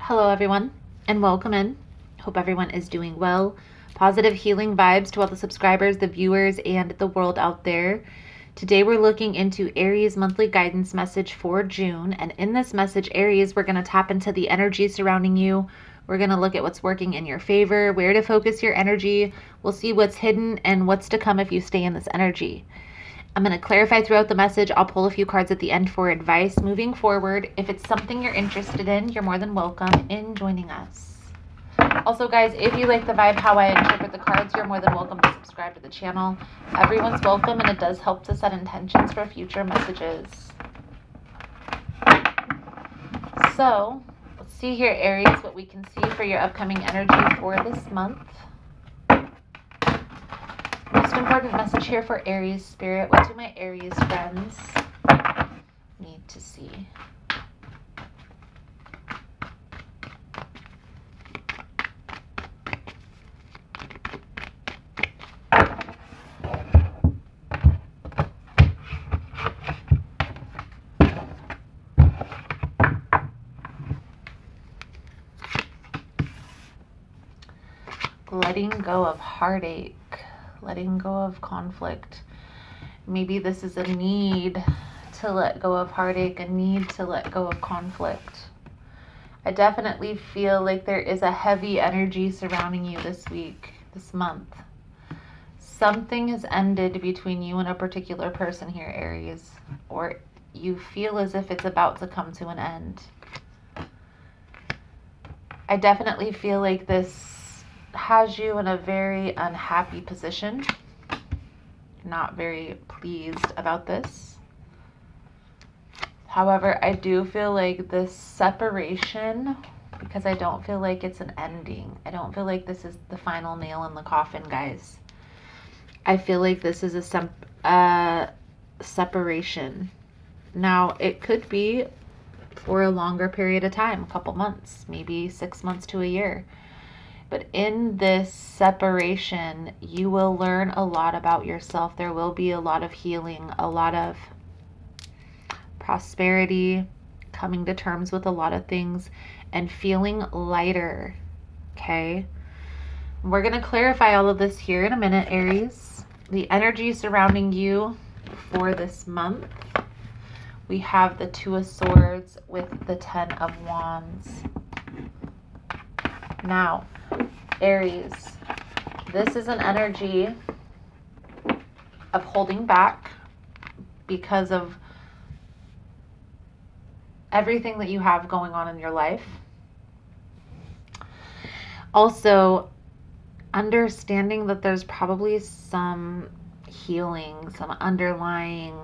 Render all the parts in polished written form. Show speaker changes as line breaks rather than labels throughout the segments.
Hello, everyone, and welcome in. Hope everyone is doing well. Positive healing vibes to all the subscribers, the viewers, and the world out there. Today, we're looking into Aries monthly guidance message for June. And in this message, Aries, we're going to tap into the energy surrounding you. We're going to look at what's working in your favor, where to focus your energy. We'll see what's hidden and what's to come if you stay in this energy. I'm going to clarify throughout the message. I'll pull a few cards at the end for advice moving forward. If it's something you're interested in, you're more than welcome in joining us. Also, guys, if you like the vibe, how I interpret the cards, you're more than welcome to subscribe to the channel. Everyone's welcome, and it does help to set intentions for future messages. So, let's see here, Aries, what we can see for your upcoming energy for this month. Most important message here for Aries spirit. What do my Aries friends need to see? Letting go of heartache. Letting go of conflict. Maybe this is a need to let go of heartache, a need to let go of conflict. I definitely feel like there is a heavy energy surrounding you this week, this month. Something has ended between you and a particular person here, Aries, or you feel as if it's about to come to an end. I definitely feel like this has you in a very unhappy position. Not very pleased about this. However, I do feel like this separation, because I don't feel like it's an ending. I don't feel like this is the final nail in the coffin, guys. I feel like this is a separation. Now, it could be for a longer period of time, a couple months, maybe 6 months to a year. But in this separation, you will learn a lot about yourself. There will be a lot of healing, a lot of prosperity, coming to terms with a lot of things, and feeling lighter, okay? We're going to clarify all of this here in a minute, Aries. The energy surrounding you for this month. We have the Two of Swords with the Ten of Wands. Now, Aries, this is an energy of holding back because of everything that you have going on in your life. Also, understanding that there's probably some healing, some underlying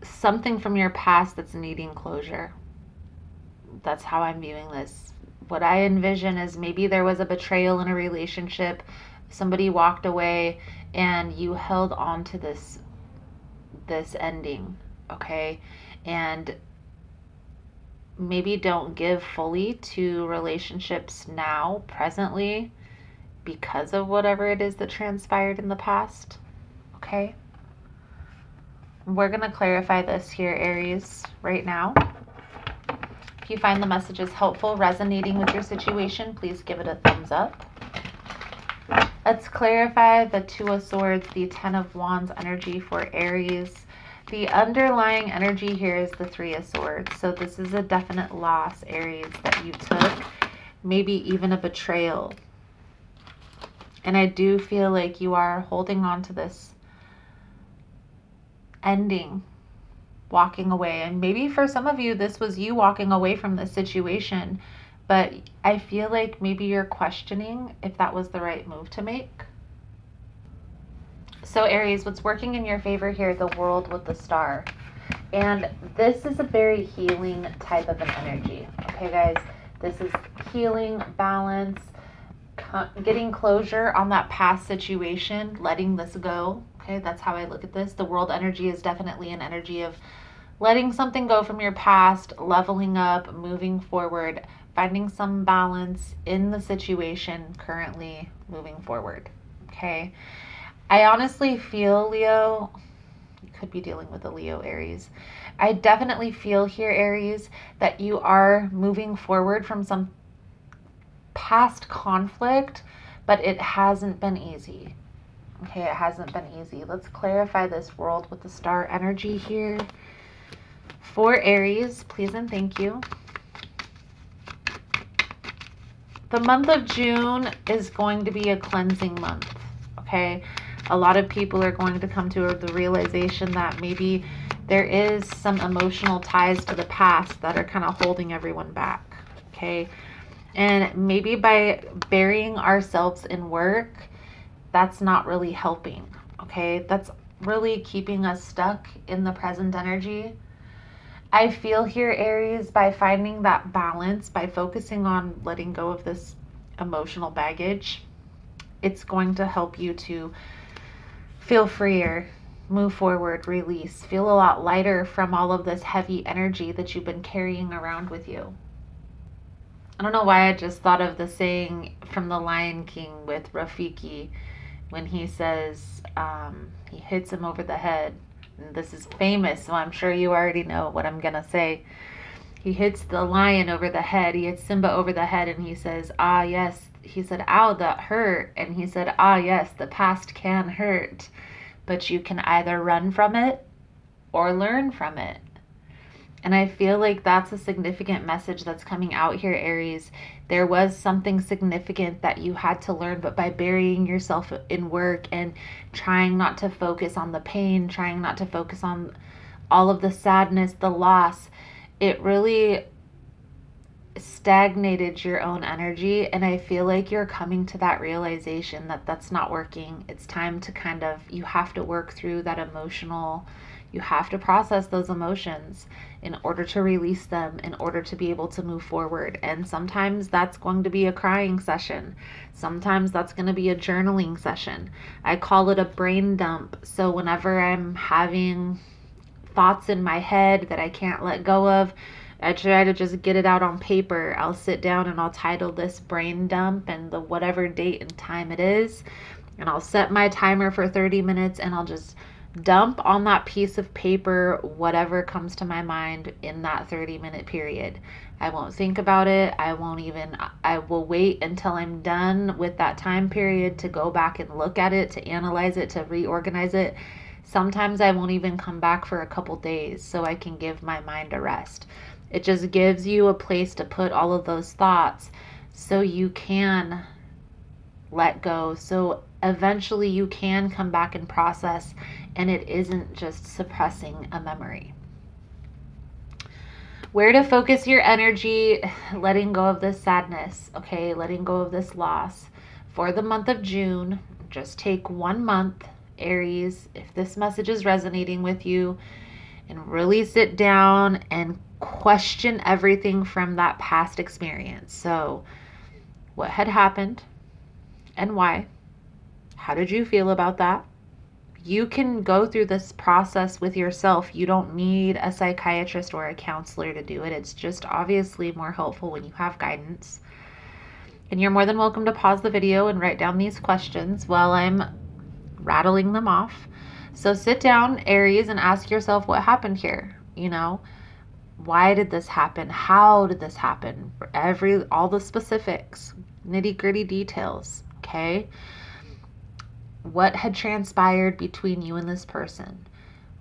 something from your past that's needing closure. That's how I'm viewing this. What I envision is maybe there was a betrayal in a relationship, somebody walked away, and you held on to this ending, okay? And maybe don't give fully to relationships now, presently, because of whatever it is that transpired in the past, okay? We're going to clarify this here, Aries, right now. If you find the messages helpful, resonating with your situation, please give it a thumbs up. Let's clarify the Two of Swords, the Ten of Wands energy for Aries. The underlying energy here is the Three of Swords. So this is a definite loss, Aries, that you took. Maybe even a betrayal. And I do feel like you are holding on to this ending, walking away. And maybe for some of you, this was you walking away from this situation. But I feel like maybe you're questioning if that was the right move to make. So Aries, what's working in your favor here, the World with the Star. And this is a very healing type of an energy. Okay, guys? This is healing, balance, getting closure on that past situation, letting this go. Okay, that's how I look at this. The World energy is definitely an energy of letting something go from your past, leveling up, moving forward, finding some balance in the situation currently, moving forward. Okay. I honestly feel, Leo, could be dealing with a Leo, Aries. I definitely feel here, Aries, that you are moving forward from some past conflict, but it hasn't been easy. Okay, it hasn't been easy. Let's clarify this world with the star energy here. For Aries, please and thank you. The month of June is going to be a cleansing month, okay? A lot of people are going to come to the realization that maybe there is some emotional ties to the past that are kind of holding everyone back, okay? And maybe by burying ourselves in work, that's not really helping, okay? That's really keeping us stuck in the present energy. I feel here, Aries, by finding that balance, by focusing on letting go of this emotional baggage, it's going to help you to feel freer, move forward, release, feel a lot lighter from all of this heavy energy that you've been carrying around with you. I don't know why I just thought of the saying from The Lion King with Rafiki when he says he hits him over the head. And this is famous, so I'm sure you already know what I'm going to say. He hits the lion over the head. He hits Simba over the head, and he says, ah, yes. He said, ow, that hurt. And he said, ah, yes, the past can hurt, but you can either run from it or learn from it. And I feel like that's a significant message that's coming out here, Aries. There was something significant that you had to learn, but by burying yourself in work and trying not to focus on the pain, trying not to focus on all of the sadness, the loss, it really stagnated your own energy. And I feel like you're coming to that realization that that's not working. It's time to you have to work through that you have to process those emotions in order to release them, in order to be able to move forward. And sometimes that's going to be a crying session. Sometimes that's going to be a journaling session. I call it a brain dump. So whenever I'm having thoughts in my head that I can't let go of, I try to just get it out on paper. I'll sit down and I'll title this brain dump and the whatever date and time it is. And I'll set my timer for 30 minutes and I'll just dump on that piece of paper whatever comes to my mind in that 30-minute period. I won't think about it. I will wait until I'm done with that time period to go back and look at it, to analyze it, to reorganize it. Sometimes I won't even come back for a couple days so I can give my mind a rest. It just gives you a place to put all of those thoughts so you can let go. So eventually you can come back and process, and it isn't just suppressing a memory. Where to focus your energy, letting go of this sadness, okay? Letting go of this loss. For the month of June, just take 1 month, Aries, if this message is resonating with you, and really sit down and question everything from that past experience. So, what had happened and why? How did you feel about that? You can go through this process with yourself. You don't need a psychiatrist or a counselor to do it. It's just obviously more helpful when you have guidance. And you're more than welcome to pause the video and write down these questions while I'm rattling them off. So sit down, Aries, and ask yourself what happened here. Why did this happen? How did this happen? All the specifics, nitty-gritty details, okay? What had transpired between you and this person?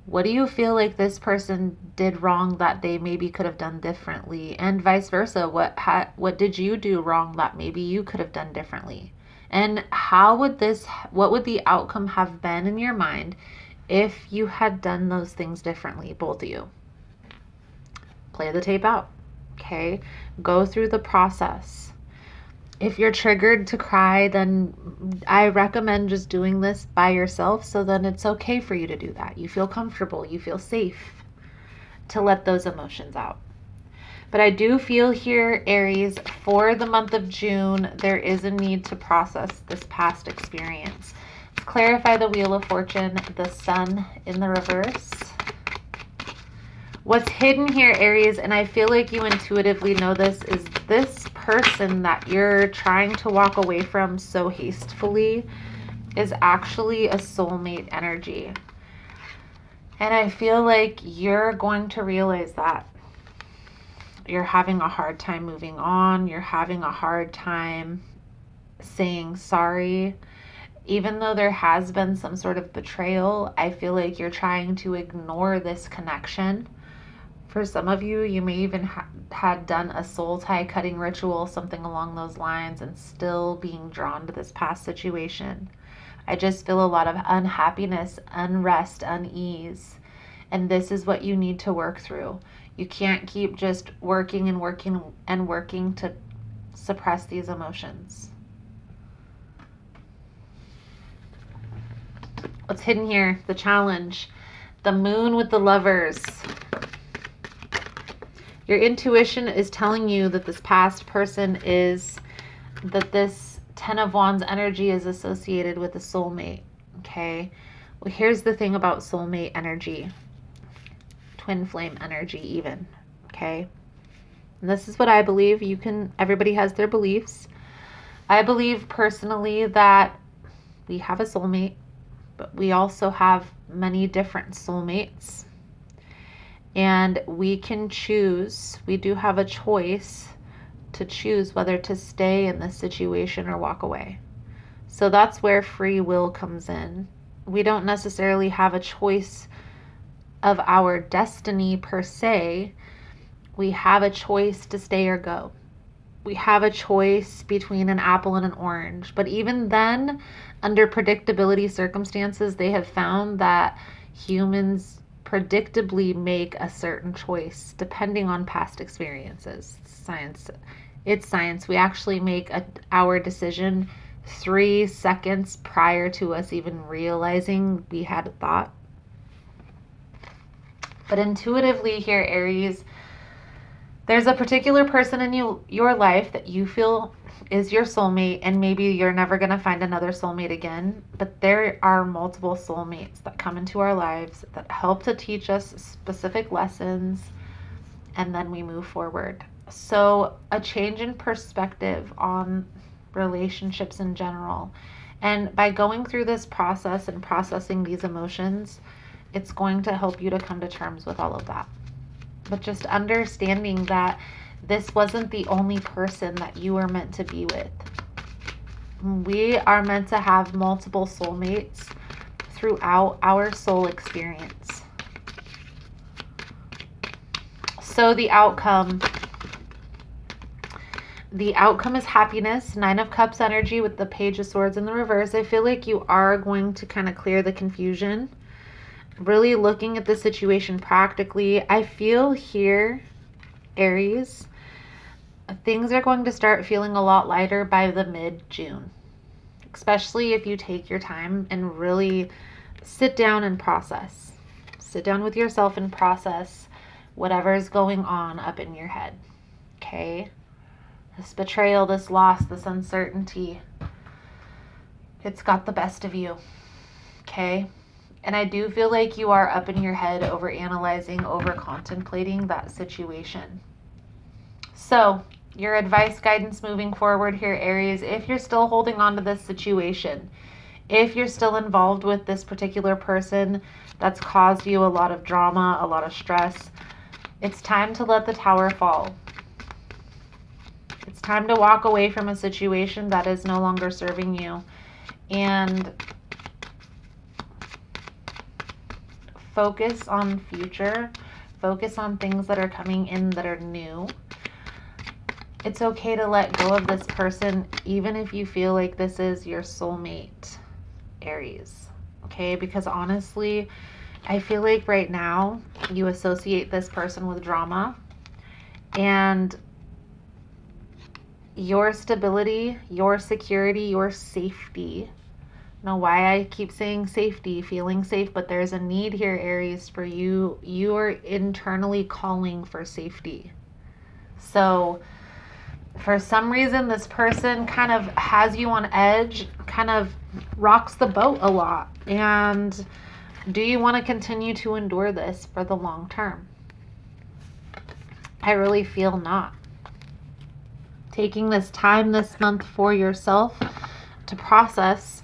What do you feel like this person did wrong that they maybe could have done differently? And vice versa, what did you do wrong that maybe you could have done differently? And what would the outcome have been in your mind if you had done those things differently, both of you? Play the tape out, okay? Go through the process. If you're triggered to cry, then I recommend just doing this by yourself, so then it's okay for you to do that. You feel comfortable, you feel safe to let those emotions out. But I do feel here, Aries, for the month of June, there is a need to process this past experience. Let's clarify the Wheel of Fortune, the Sun in the reverse. What's hidden here, Aries, and I feel like you intuitively know this, is this person that you're trying to walk away from so hastily is actually a soulmate energy. And I feel like you're going to realize that you're having a hard time moving on. You're having a hard time saying sorry. Even though there has been some sort of betrayal, I feel like you're trying to ignore this connection. For some of you, you may even had done a soul tie cutting ritual, something along those lines, and still being drawn to this past situation. I just feel a lot of unhappiness, unrest, unease. And this is what you need to work through. You can't keep just working and working and working to suppress these emotions. What's hidden here? The challenge. The moon with the lovers. Your intuition is telling you that this past person that this 10 of Wands energy is associated with a soulmate. Okay. Well, here's the thing about soulmate energy. Twin flame energy even. Okay. And this is what I believe. Everybody has their beliefs. I believe personally that we have a soulmate, but we also have many different soulmates. And we can choose, we do have a choice to choose whether to stay in this situation or walk away. So that's where free will comes in. We don't necessarily have a choice of our destiny per se. We have a choice to stay or go. We have a choice between an apple and an orange. But even then, under predictability circumstances, they have found that humans predictably make a certain choice depending on past experiences. It's science. We actually make our decision 3 seconds prior to us even realizing we had a thought. But intuitively here, Aries, there's a particular person in your life that you feel is your soulmate, and maybe you're never going to find another soulmate again, but there are multiple soulmates that come into our lives that help to teach us specific lessons, and then we move forward. So a change in perspective on relationships in general. And by going through this process and processing these emotions, it's going to help you to come to terms with all of that. But just understanding that this wasn't the only person that you were meant to be with. We are meant to have multiple soulmates throughout our soul experience. So the outcome is happiness. 9 of Cups energy with the Page of Swords in the reverse. I feel like you are going to kind of clear the confusion. Really looking at the situation practically. I feel here, Aries, things are going to start feeling a lot lighter by the mid-June, especially if you take your time and really sit down and process. Sit down with yourself and process whatever is going on up in your head. Okay? This betrayal, this loss, this uncertainty, it's got the best of you. Okay? And I do feel like you are up in your head over analyzing, over contemplating that situation. So your advice, guidance moving forward here, Aries, if you're still holding on to this situation, if you're still involved with this particular person that's caused you a lot of drama, a lot of stress, it's time to let the tower fall. It's time to walk away from a situation that is no longer serving you and focus on future, focus on things that are coming in that are new. It's okay to let go of this person, even if you feel like this is your soulmate, Aries. Okay, because honestly, I feel like right now you associate this person with drama, and your stability, your security, your safety. I don't know why I keep saying safety, feeling safe, but there's a need here, Aries, for you. You are internally calling for safety. So for some reason, this person kind of has you on edge, kind of rocks the boat a lot. And do you want to continue to endure this for the long term? I really feel not. Taking this time this month for yourself to process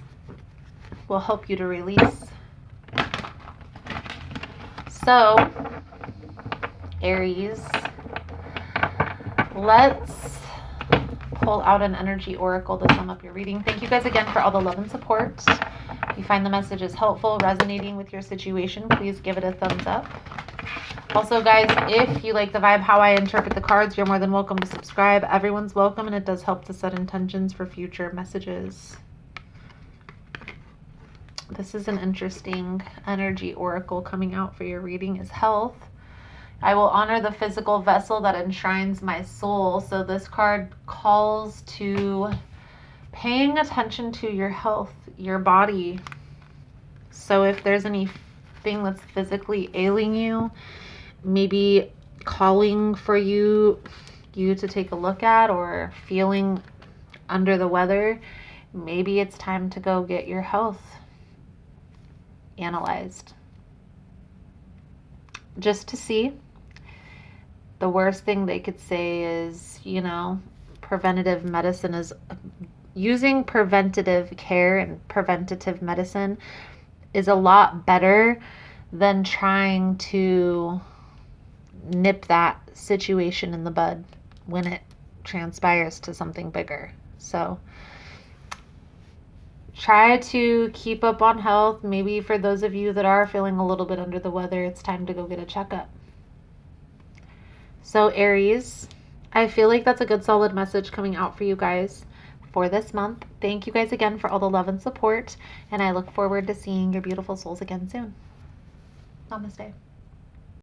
will help you to release. So, Aries, let's pull out an energy oracle to sum up your reading. Thank you guys again for all the love and support. If you find the messages helpful, resonating with your situation, please give it a thumbs up. Also, guys, if you like the vibe, how I interpret the cards, you're more than welcome to subscribe. Everyone's welcome, and it does help to set intentions for future messages. This is an interesting energy oracle coming out for your reading is health. I will honor the physical vessel that enshrines my soul. So this card calls to paying attention to your health, your body. So if there's anything that's physically ailing you, maybe calling for you to take a look at, or feeling under the weather, maybe it's time to go get your health analyzed. Just to see. The worst thing they could say is, preventative medicine is using preventative care, and preventative medicine is a lot better than trying to nip that situation in the bud when it transpires to something bigger. So try to keep up on health. Maybe for those of you that are feeling a little bit under the weather, it's time to go get a checkup. So Aries, I feel like that's a good solid message coming out for you guys for this month. Thank you guys again for all the love and support, and I look forward to seeing your beautiful souls again soon. Namaste.